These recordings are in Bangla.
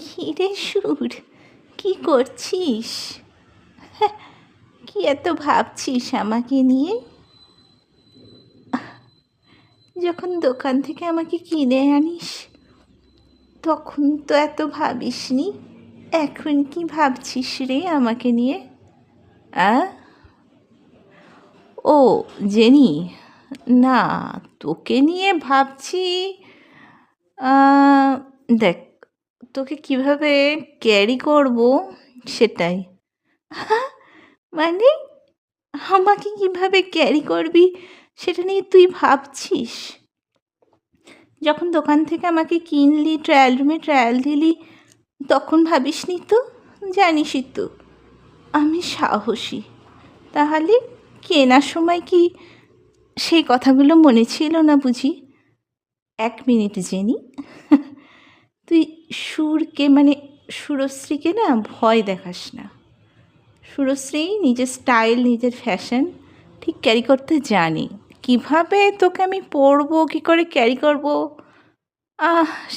কী রে সুর, কী করছিস? কি এত ভাবছিস আমাকে নিয়ে? যখন দোকান থেকে আমাকে কিনে আনিস তখন তো এত ভাবিসনি, এখন কি ভাবছিস রে আমাকে নিয়ে? আ ও জেনি, না, তোকে নিয়ে ভাবছি। দেখ, তোকে কিভাবে ক্যারি করব সেটাই। মানে আমাকে কিভাবে ক্যারি করবি সেটা নিয়ে তুই ভাবছিস? যখন দোকান থেকে আমাকে কিনলি, ট্রায়াল রুমে ট্রায়াল দিলি, তখন ভাবিসনি তো? জানিসই তো আমি সাহসী। তাহলে কেনার সময় কি সেই কথাগুলো মনে ছিল না বুঝি? 1 মিনিট জেনি, তুই সুরকে মানে সুরশ্রীকে না ভয় দেখাস না। সুরশ্রী নিজের স্টাইল, নিজের ফ্যাশন ঠিক ক্যারি করতে জানে। কিভাবে তোকে আমি পরবো, কী করে ক্যারি করব,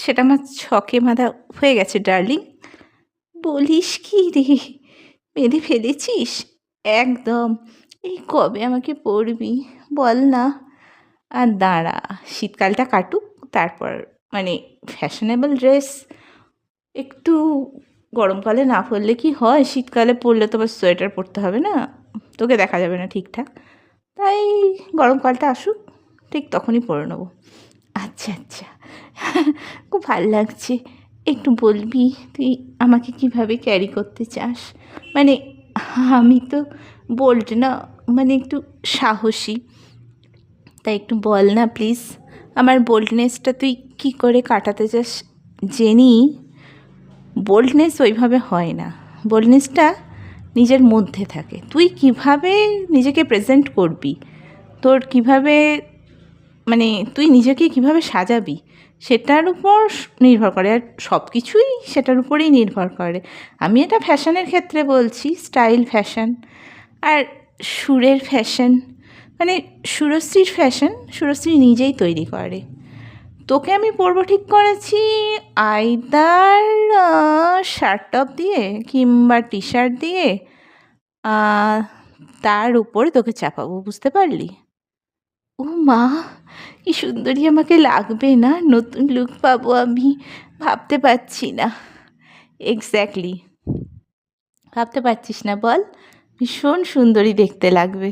সেটা আমার ছকে বাঁধা হয়ে গেছে ডার্লিং। বলিস কি রে, বেঁধে ফেলেছিস একদম। এই কবে আমাকে পরবি বল না? আর দাঁড়া, শীতকালটা কাটুক, তারপর মানে ফ্যাশনেবল ড্রেস একটু গরমকালে না পরলে কি হয়, শীতকালে পরলে তো আবার সোয়েটার পরতে হবে না, তোকে দেখা যাবে না ঠিকঠাক। তাই গরমকালটা আসুক, ঠিক তখনই পরে নেবো। আচ্ছা আচ্ছা, খুব ভালো লাগছে। একটু বলবি তুই আমাকে কিভাবে ক্যারি করতে চাস? মানে আমি তো বোল্ড না, মানে একটু সাহসী, তাই একটু বল না প্লিজ। আমার বোল্ডনেসটা তুই কী করে কাটাতে চাস? জেনি, বোল্ডনেস ওইভাবে হয় না, বোল্ডনেসটা নিজের মধ্যে থাকে। তুই কিভাবে নিজেকে প্রেজেন্ট করবি, তোর কিভাবে মানে তুই নিজেকে কিভাবে সাজাবি সেটার উপর নির্ভর করে, আর সব কিছুই সেটার উপরেই নির্ভর করে। আমি এটা ফ্যাশনের ক্ষেত্রে বলছি, স্টাইল ফ্যাশন আর সুরের ফ্যাশন, মানে সুরশ্রীর ফ্যাশন সুরশ্রী নিজেই তৈরি করে। তোকে আমি পরবো ঠিক করেছি আইদার শার্ট টপ দিয়ে কিংবা টি শার্ট দিয়ে, তার উপরে তোকে চাপাবো, বুঝতে পারলি? ও মা, কি সুন্দরী আমাকে লাগবে না, নতুন লুক পাবো আমি, ভাবতে পারছি না। এক্স্যাক্টলি, ভাবতে পারছিস না বল? ভীষণ সুন্দরী দেখতে লাগবে।